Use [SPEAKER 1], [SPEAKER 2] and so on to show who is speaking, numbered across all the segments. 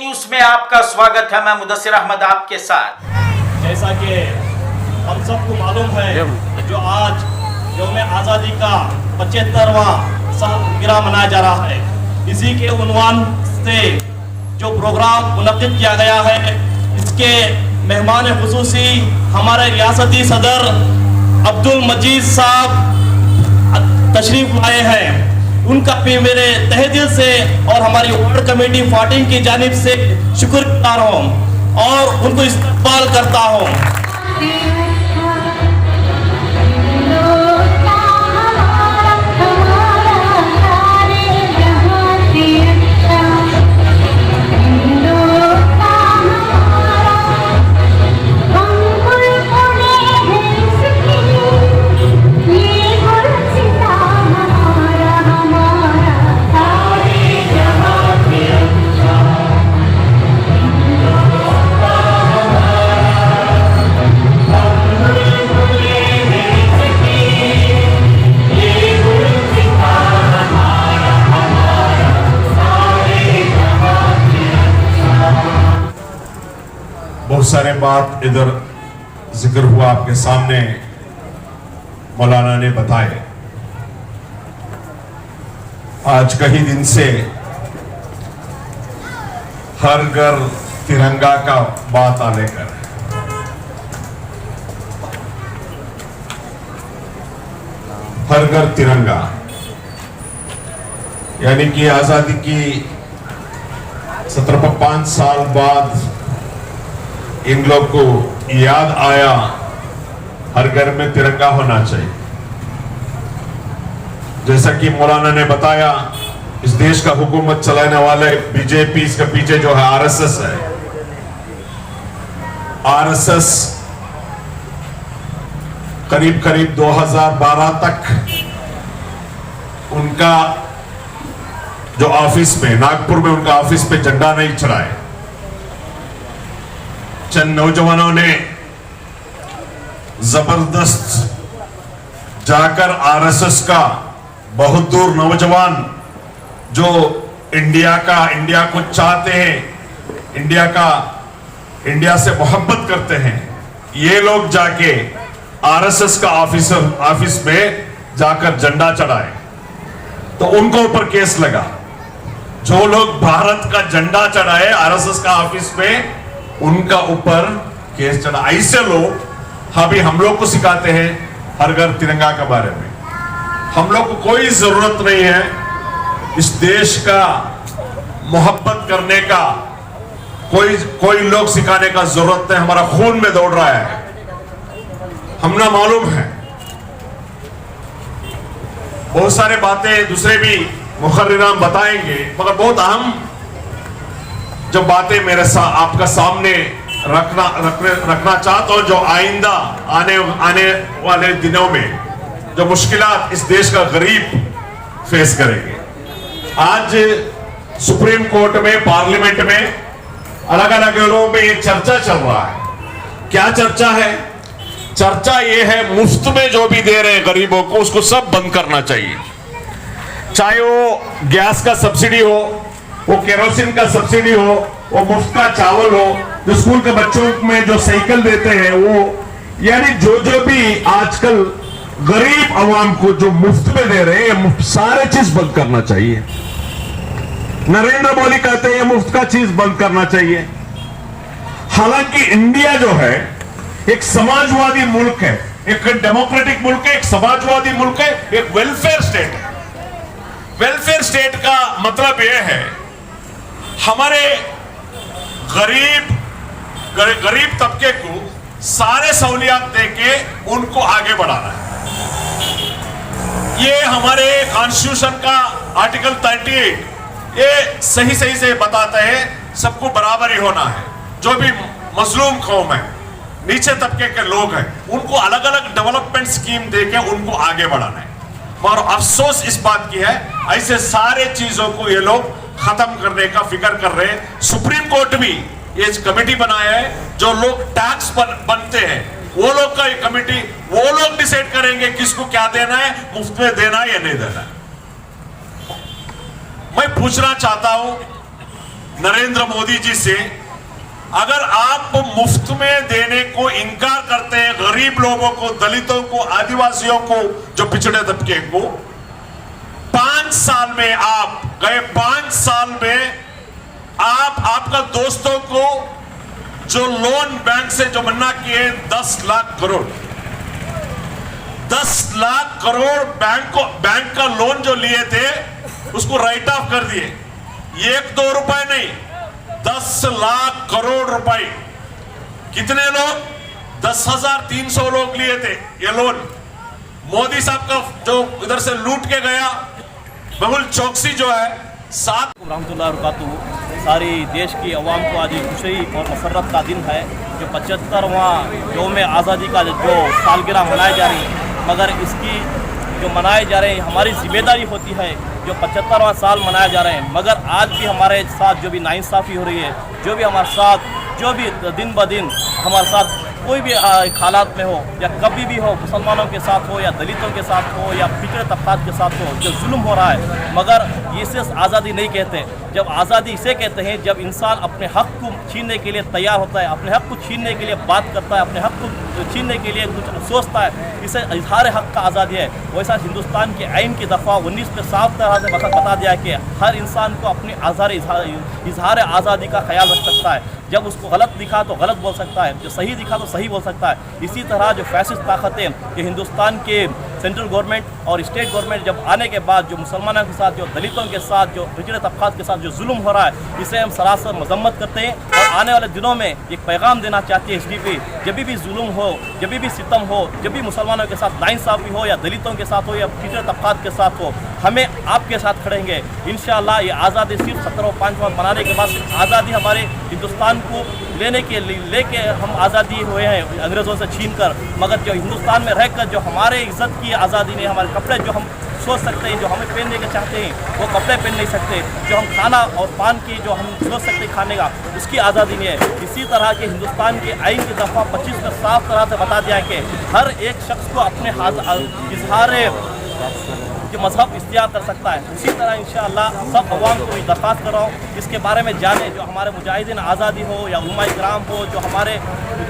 [SPEAKER 1] News में आपका स्वागत है। मैं मुदस्सिर अहमद आपके साथ।
[SPEAKER 2] जैसा कि हम सबको मालूम है, जो आज यौम आज़ादी का 75वां सालगिरह मनाया जा रहा है, इसी के उन्वान से जो प्रोग्राम मुनक्किद किया गया है, इसके मेहमान खुसूसी हमारे रियासती सदर अब्दुल मजीद साहब तशरीफ लाए हैं। उनका भी मेरे तहे दिल से और हमारी वार्ड कमेटी फाटिंग की जानिब से शुक्रगुजार हूँ और उनको इस्तकबाल करता हूँ।
[SPEAKER 3] बहुत सारे बात इधर जिक्र हुआ, आपके सामने मौलाना ने बताए। आज कई दिन से हर घर तिरंगा का बात आने कर, हर घर तिरंगा, यानी कि आजादी की 17-5 साल बाद इन लोग को याद आया हर घर में तिरंगा होना चाहिए। जैसा कि मौलाना ने बताया, इस देश का हुकूमत चलाने वाले बीजेपी, इसके पीछे जो है आरएसएस है। आरएसएस करीब करीब 2012 तक उनका जो ऑफिस में, नागपुर में उनका ऑफिस पे झंडा नहीं चढ़ाए। चंद नौजवानों ने जबरदस्त जाकर आरएसएस का बहुत दूर नौजवान जो इंडिया को चाहते हैं, इंडिया से मोहब्बत करते हैं, ये लोग जाके आरएसएस का ऑफिस में जाकर झंडा चढ़ाए तो उनको ऊपर केस लगा। जो लोग भारत का झंडा चढ़ाए आरएसएस का ऑफिस में, उनका ऊपर केस चढ़ा। ऐसे लोग अभी हम लोग को सिखाते हैं हर घर तिरंगा के बारे में। हम लोग को कोई जरूरत नहीं है इस देश का मोहब्बत करने का, कोई लोग सिखाने का जरूरत नहीं। हमारा खून में दौड़ रहा है, हमने मालूम है। बहुत सारे बातें दूसरे भी मुखर्रिरान बताएंगे, मगर बहुत अहम जो बातें मेरे आपका सामने रखना चाहता हूं, जो आइंदा आने वाले दिनों में जो मुश्किलात इस देश का गरीब फेस करेंगे। आज सुप्रीम कोर्ट में, पार्लियामेंट में, अलग अलग जगहों में ये चर्चा चल रहा है। क्या चर्चा है? चर्चा ये है, मुफ्त में जो भी दे रहे हैं गरीबों को, उसको सब बंद करना चाहिए। चाहे वो गैस का सब्सिडी हो, वो केरोसिन का सब्सिडी हो, वो मुफ्त का चावल हो, जो स्कूल के बच्चों में जो साइकिल देते हैं वो, यानी जो भी आजकल गरीब आवाम को जो मुफ्त में दे रहे हैं, सारे चीज बंद करना चाहिए। नरेंद्र मोदी कहते हैं मुफ्त का चीज बंद करना चाहिए। हालांकि इंडिया जो है एक समाजवादी मुल्क है, एक डेमोक्रेटिक मुल्क है, एक समाजवादी मुल्क है, एक वेलफेयर स्टेट है। वेलफेयर स्टेट का मतलब यह है हमारे गरीब तबके को सारे सहूलियत देके उनको आगे बढ़ाना है। ये हमारे कॉन्स्टिट्यूशन का आर्टिकल 38 ये सही से बताता है सबको बराबरी होना है। जो भी मजलूम कौम है, नीचे तबके के लोग हैं, उनको अलग अलग डेवलपमेंट स्कीम देके उनको आगे बढ़ाना है। मगर अफसोस इस बात की है, ऐसे सारे चीजों को ये लोग खत्म करने का फिक्र कर रहे हैं। सुप्रीम कोर्ट भी ये कमेटी बनाया है, जो लोग टैक्स बनते हैं वो लोग का ये कमेटी, वो लोग डिसाइड करेंगे किसको क्या देना है, मुफ्त में देना है या नहीं देना है। मैं पूछना चाहता हूं नरेंद्र मोदी जी से, अगर आप मुफ्त में देने को इनकार करते हैं गरीब लोगों को, दलितों को, आदिवासियों को, जो पिछड़े तबके को, 5 साल में आप गए 5 साल में आप आपका दोस्तों को जो लोन बैंक से जो मन्ना किए 10 लाख करोड़, 10 लाख करोड़ बैंक का लोन जो लिए थे उसको राइट ऑफ कर दिए। 1-2 रुपए नहीं, 10 लाख करोड़ रुपए। कितने लोग? 10,300 लोग लिए थे ये लोन। मोदी साहब का जो इधर से लूट के गया मेहुल चौकसी जो है 7
[SPEAKER 2] सारी देश की आवाम को आज खुशी और मसरत का दिन है जो 75वां यौम आज़ादी का जो सालगिरह मनाई जा रही है, मगर इसकी जो मनाए जा रहे हैं हमारी जिम्मेदारी होती है जो 75वां साल मनाया जा रहे हैं, मगर आज भी हमारे साथ जो भी नाइंसाफ़ी हो रही है, जो भी हमारे साथ जो भी दिन ब दिन हमारे साथ कोई भी हालात में हो या कभी भी हो, मुसलमानों के साथ हो या दलितों के साथ हो या पिछड़े तबकात के साथ हो, जो जुल्म हो रहा है, मगर इसे आज़ादी नहीं कहते। जब आज़ादी इसे कहते हैं जब इंसान अपने हक़ को छीनने के लिए तैयार होता है, अपने हक़ को छीनने के लिए बात करता है, अपने हक़ को छीनने के लिए कुछ सोचता है, इसे इजहार हक़ का आज़ादी है। वैसा हिंदुस्तान के आइन की दफ़ा 19 में साफ तरह से बता दिया कि हर इंसान को अपनी इजहार आज़ादी का ख्याल रख सकता है। जब उसको गलत दिखा तो गलत बोल सकता है, जो सही दिखा तो सही बोल सकता है। इसी तरह जो फैसिस्ट ताकतें कि हिंदुस्तान के सेंट्रल गवर्नमेंट और स्टेट गवर्नमेंट जब आने के बाद जो मुसलमानों के साथ, जो दलितों के साथ, जो पिछड़े तबकात के साथ जो जुल्म हो रहा है, इसे हम सरासर मजम्मत करते हैं और आने वाले दिनों में एक पैगाम देना चाहते हैं SDP, जब भी जुल्म हो, जब भी सितम हो, जब भी मुसलमानों के साथ नाइंसाफ़ी हो या दलितों के साथ हो या पिछड़े तबकात के साथ हो, हमें आपके साथ खड़ेंगे इंशाअल्लाह। ये आज़ादी सिर्फ 17वां बनाने के बाद आज़ादी हमारे हिंदुस्तान को लेके हम आज़ादी हुए हैं अंग्रेज़ों से छीन कर, मगर जो हिंदुस्तान में रहकर जो हमारे इज़्ज़त की आज़ादी ने, हमारे कपड़े जो हम सोच सकते हैं, जो हमें पहनने के चाहते हैं वो कपड़े पहन नहीं सकते, जो हम खाना और पान की जो हम सोच सकते हैं खाने का, उसकी आज़ादी नहीं है। इसी तरह के हिंदुस्तान के आइन की दफ़ा 25 में साफ तरह से बता दिया है कि हर एक शख्स को अपने इजहार जो मजहब इख्तियार कर सकता है। उसी तरह इंशाअल्लाह सब अवाम को दरख्वास्त कर रहा हूँ इसके बारे में जाने, जो हमारे मुजाहिदीन आज़ादी हो या उलमा इकराम हो, जो हमारे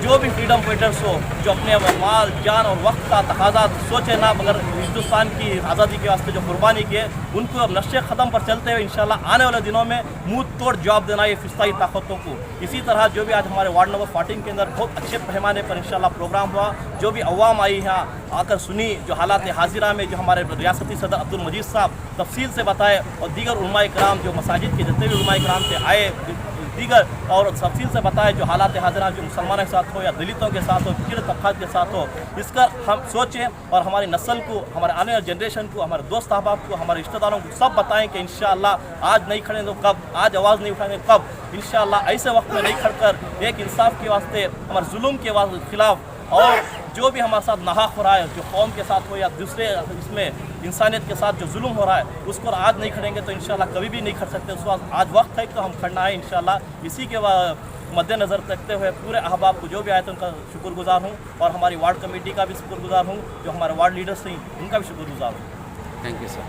[SPEAKER 2] जो भी फ्रीडम फाइटर्स हो, जो अपने माल जान और वक्त का तकाजा सोचे ना, मगर हिंदुस्तान की आज़ादी के वास्ते जो कुर्बानी किए, उनको अब नक्शे ख़त्म पर चलते हुए इंशाअल्लाह आने वाले दिनों में मुँह तोड़ जवाब देना ये फिस्ताई ताकतों को। इसी तरह जो भी आज हमारे वार्ड नंबर 14 के अंदर बहुत अच्छे पैमाने पर इंशाअल्लाह प्रोग्राम हुआ, जो भी अवाम आई यहाँ आकर सुनी, जो हालात हाजिरा में जो हमारे रियासती सदर अब्दुल मजीद साहब तफसील से बताए और दीगर उलमा इकराम जो मसाजिद के जितने भी उलमा इकराम से आए दीगर और तफसील से बताए जो हालात हाजिरा जो मुसलमानों के साथ हो या दलितों के साथ हो, पिछड़े तबकात के साथ हो, इसका हम सोचें और हमारी नस्ल को, हमारे आने वाले जनरेशन को, हमारे दोस्त अहबाब को, हमारे रिश्तेदारों को सब बताएं कि इंशाअल्लाह आज नहीं खड़े तो कब, आज आवाज़ नहीं उठाएंगे कब, इंशाअल्लाह ऐसे वक्त में नहीं खड़कर एक इंसाफ के वास्ते, हमारे जुल्म के खिलाफ और जो भी हमारे साथ नाहक हो रहा है, जो कौम के साथ हो या दूसरे इसमें इंसानियत के साथ जो जुल्म हो रहा है, उसको आज नहीं खड़ेंगे तो इंशाअल्लाह कभी भी नहीं खड़ सकते। उस वक्त आज वक्त है तो हम खड़ना है इंशाअल्लाह। इसी के मद्देनज़र रखते हुए पूरे अहबाब को जो भी आए तो उनका शुक्रगुजार हूँ और हमारी वार्ड कमेटी का भी शुक्रगुजार हूँ, जो हमारे वार्ड लीडर्स थी उनका भी शुक्रगुजार हूँ।
[SPEAKER 4] Thank you sir.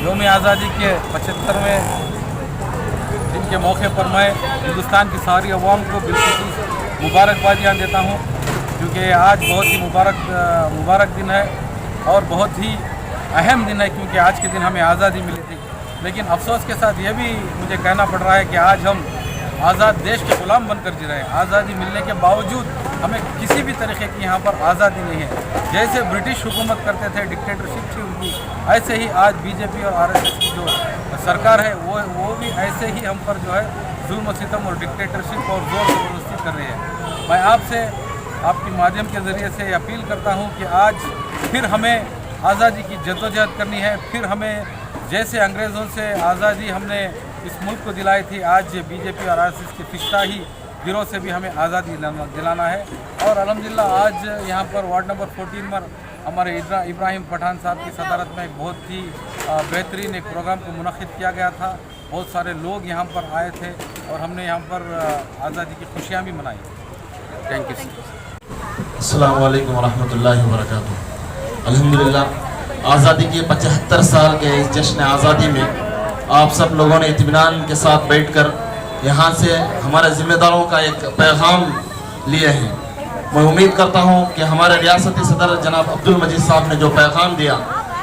[SPEAKER 4] यौम आज़ादी के 75वें दिन के मौके पर मैं हिंदुस्तान की सारी अवाम को बिल्कुल मुबारकबादियाँ देता हूँ, क्योंकि आज बहुत ही मुबारक दिन है और बहुत ही अहम दिन है, क्योंकि आज के दिन हमें आज़ादी मिली थी। लेकिन अफसोस के साथ ये भी मुझे कहना पड़ रहा है कि आज हम आज़ाद देश के ग़ुलाम बनकर जी रहे हैं। आज़ादी मिलने के बावजूद हमें किसी भी तरीके की यहाँ पर आज़ादी नहीं है। जैसे ब्रिटिश हुकूमत करते थे, डिक्टेटरशिप थी उनकी, ऐसे ही आज बीजेपी और RSS की जो सरकार है वो भी ऐसे ही हम पर जो है जुल्म सितम और डिक्टेटरशिप और ज़ोर ज़बरदस्ती कर रही है। मैं आपसे आपके माध्यम के ज़रिए से अपील करता हूँ कि आज फिर हमें आज़ादी की जद्दोजहद करनी है। फिर हमें जैसे अंग्रेज़ों से आज़ादी हमने इस मुल्क को दिलाई थी, आज बीजेपी और RSS की फिस्ताही गिरोह से भी हमें आज़ादी दिलाना है। और अल्हम्दुलिल्लाह आज यहाँ पर वार्ड नंबर 14 पर हमारे इब्राहिम पठान साहब की सदारत में एक बहुत ही बेहतरीन एक प्रोग्राम को मुनक़िद किया गया था। बहुत सारे लोग यहाँ पर आए थे और हमने यहाँ पर आज़ादी की खुशियाँ भी मनाई। Thank you sir.
[SPEAKER 5] अस्सलामु अलैकुम वरहमतुल्लाहि वबरकातुहू। अल्हम्दुलिल्लाह आज़ादी के 75 साल के इस जश्न आज़ादी में आप सब लोगों ने इत्मीनान के साथ बैठकर यहाँ से हमारे ज़िम्मेदारों का एक पैगाम लिए हैं। मैं उम्मीद करता हूँ कि हमारे रियासती सदर जनाब अब्दुल मजीद साहब ने जो पैगाम दिया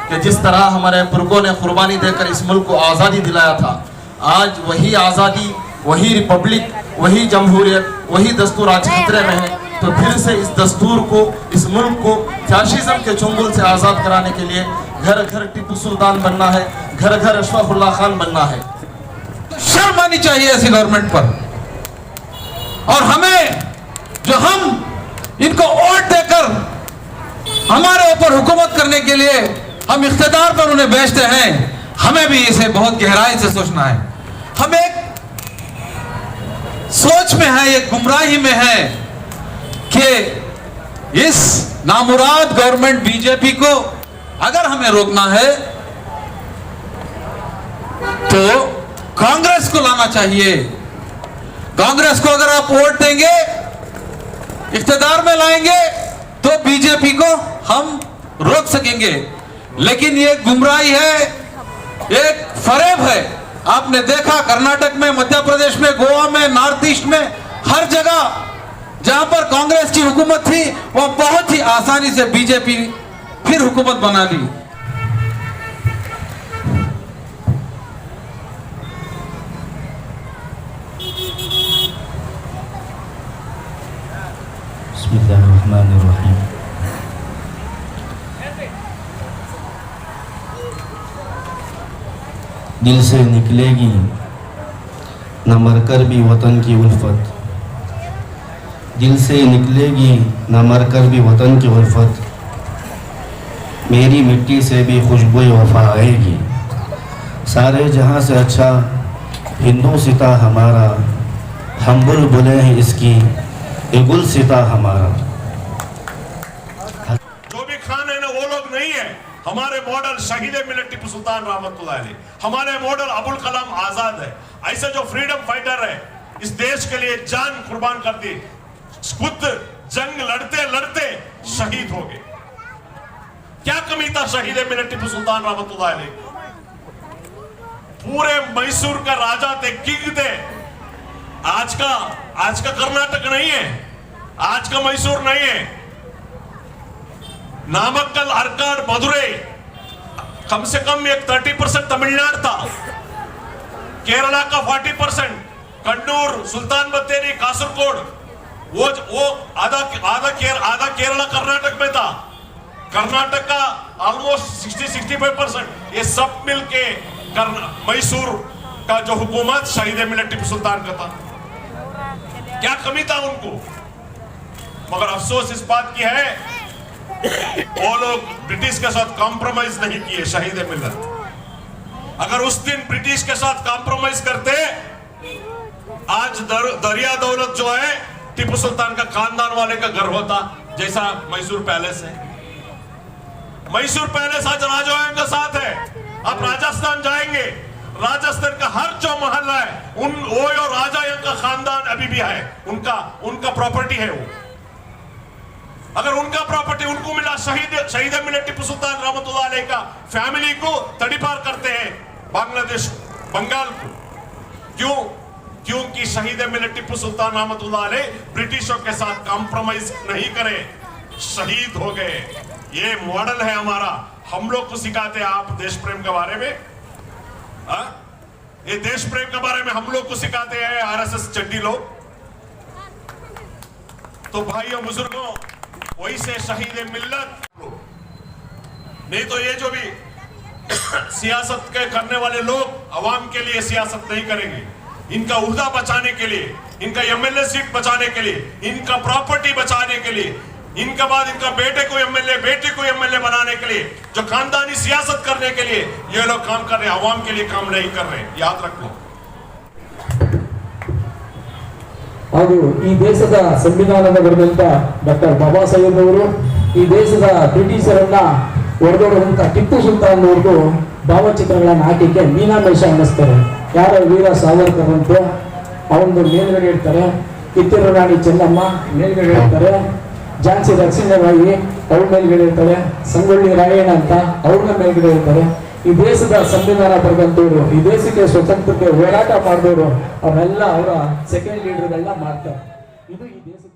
[SPEAKER 5] कि जिस तरह हमारे बुजुर्गों ने कुर्बानी देकर इस मुल्क को आज़ादी दिलाया था, आज वही आज़ादी, वही रिपब्लिक, वही जमहूरियत, वही दस्तूर आज खतरे में है। तो फिर से इस दस्तूर को, इस मुल्क को फैशिज्म के चुंगल से आज़ाद कराने के लिए घर घर टिप्पू सुल्तान बनना है, घर घर अशफाकुल्लाह खान बनना है।
[SPEAKER 6] शर्म आनी चाहिए ऐसी गवर्नमेंट पर। और हमें, जो हम इनको वोट देकर हमारे ऊपर हुकूमत करने के लिए हम इख्तिदार पर उन्हें बेचते हैं, हमें भी इसे बहुत गहराई से सोचना है। हम एक सोच में है, एक गुमराही में है कि इस नामुराद गवर्नमेंट बीजेपी को अगर हमें रोकना है तो कांग्रेस को लाना चाहिए। कांग्रेस को अगर आप वोट देंगे, इख्तिदार में लाएंगे, तो बीजेपी को हम रोक सकेंगे। लेकिन ये गुमराही है, एक फरेब है। आपने देखा कर्नाटक में, मध्य प्रदेश में, गोवा में, नॉर्थ ईस्ट में, हर जगह जहां पर कांग्रेस की हुकूमत थी वह बहुत ही आसानी से बीजेपी फिर हुकूमत बना ली।
[SPEAKER 7] बिस्मिल्लाहिर्रहमानिर्रहीम। दिल से निकलेगी न मरकर भी वतन की उल्फत, दिल से निकलेगी न मरकर भी वतन की उल्फत, मेरी मिट्टी से भी खुशबू वफा आएगी। सारे जहां से अच्छा हिंदू सिता हमारा, हम बुलबुलें हैं इसकी ये गुल सिता हमारा।
[SPEAKER 3] जो भी खान है ना वो लोग नहीं है। हमारे मॉडल शहीद मिलत टिप्पू सुल्तान रहमतुल्लाह अलैह, हमारे मॉडल अबुल कलाम आजाद है। ऐसे जो फ्रीडम फाइटर है, इस देश के लिए जान कुर्बान कर दी, खुद जंग लड़ते लड़ते शहीद हो गए। क्या कमी था शहीद मिलत टिप्पू सुल्तान रहमतुल्लाह अलैह? पूरे मैसूर का राजा थे, किंग थे। आज का कर्नाटक नहीं है, आज का मैसूर नहीं है। नामक्कल, अर्काड, मदुरई, कम से कम एक 30% तमिलनाडु था, केरला का 40%, कन्नूर, सुल्तान बത്തേरी, कासरगोड, वो आधा केरला कर्नाटक में था। कर्नाटक का ऑलमोस्ट 60-65%। ये सब मिलके मैसूर का जो हुकूमत शहीद मिलत टिप्पू सुल्तान का था। क्या कमी था उनको? मगर अफसोस इस बात की है वो लोग ब्रिटिश के साथ कॉम्प्रोमाइज नहीं किए। शहीद मिलत अगर उस दिन ब्रिटिश के साथ कॉम्प्रोमाइज करते, आज दरिया दौलत जो है टिप्पू सुल्तान का खानदान वाले का घर होता, जैसा मैसूर पैलेस है। मैसूर पैलेस आज राजवाड़ों का साथ है। आप राजस्थान जाएंगे, राजस्थान का हर जो महल है वो राजा का खानदान अभी भी है, उनका प्रॉपर्टी है वो। अगर उनका प्रॉपर्टी उनको मिला, शहीद मिलत टिप्पू सुल्तान रहमतुल्लाह अलैह का फैमिली को तड़ीपार करते हैं बांग्लादेश, बंगाल को। क्यों? क्योंकि शहीद मिलत टिप्पू सुल्तान रहमतुल्लाह अलैह ब्रिटिशों के साथ कॉम्प्रोमाइज नहीं करे, शहीद हो गए। ये मॉडल है हमारा। हम लोग को सिखाते हैं आप देश प्रेम के बारे में। ये देश प्रेम के बारे में हम लोग को सिखाते हैं आरएसएस चड्डी लोग। तो भाइयों बुजुर्गों, वही से शहीद मिल्लत, नहीं तो ये जो भी सियासत के करने वाले लोग अवाम के लिए सियासत नहीं करेंगे। इनका उहदा बचाने के लिए, इनका एमएलए सीट बचाने के लिए, इनका प्रॉपर्टी बचाने के लिए, इनके बाद इनका बेटे को एमएलए, बेटी को एमएलए बनाने के लिए, जो खानदानी सियासत करने के लिए ये लोग काम कर रहे हैं, अवाम के लिए काम नहीं कर रहे। याद रखो।
[SPEAKER 8] ಹಾಗೂ ಈ ದೇಶದ ಸಂವಿಧಾನದ ಬರೆದಂತ ಡಾಕ್ಟರ್ ಬಾಬಾ ಸಾಹೇಬ್ ಅವರು ಈ ದೇಶದ ಬ್ರಿಟಿಷರನ್ನ ಹೊಡೆದೋಡುವಂತ ಟಿಪ್ಪು ಸುಲ್ತಾನ್ ಅವ್ರದ್ದು ಭಾವಚಿತ್ರಗಳನ್ನ ಹಾಕಿಕ್ಕೆ ಮೀನಾಮೇಷ ಅನ್ನಿಸ್ತಾರೆ. ಯಾರ ವೀರ ಸಾವರ್ಕರ್ ಅಂತ ಅವನದು ಮೇಲ್ಗಡೆ ಇಡ್ತಾರೆ, ಕಿತ್ತೂರು ರಾಣಿ ಚೆನ್ನಮ್ಮ ಮೇಲ್ಗಡೆ ಇಡ್ತಾರೆ, ಝಾನ್ಸಿ ಲಕ್ಷ್ಮೀಬಾಯಿ ಅವ್ರ ಮೇಲ್ಗಡೆ ಇರ್ತಾರೆ, ಸಂಗೊಳ್ಳಿ ರಾಯಣ್ಣ ಅಂತ ಅವ್ರನ್ನ ಮೇಲ್ಗಡೆ ಇರ್ತಾರೆ. ಈ ದೇಶದ ಸಂವಿಧಾನ ಬರೆದಂತವ್ರು, ಈ ದೇಶಕ್ಕೆ ಸ್ವತಂತ್ರಕ್ಕೆ ಹೋರಾಟ ಮಾಡಿದವರು, ಅವರೆಲ್ಲ ಅವರ ಸೆಕೆಂಡ್ ಲೀಡರ್ಗಳನ್ನ ಮಾಡ್ತಾರೆ. ಇದು ಈ ದೇಶದ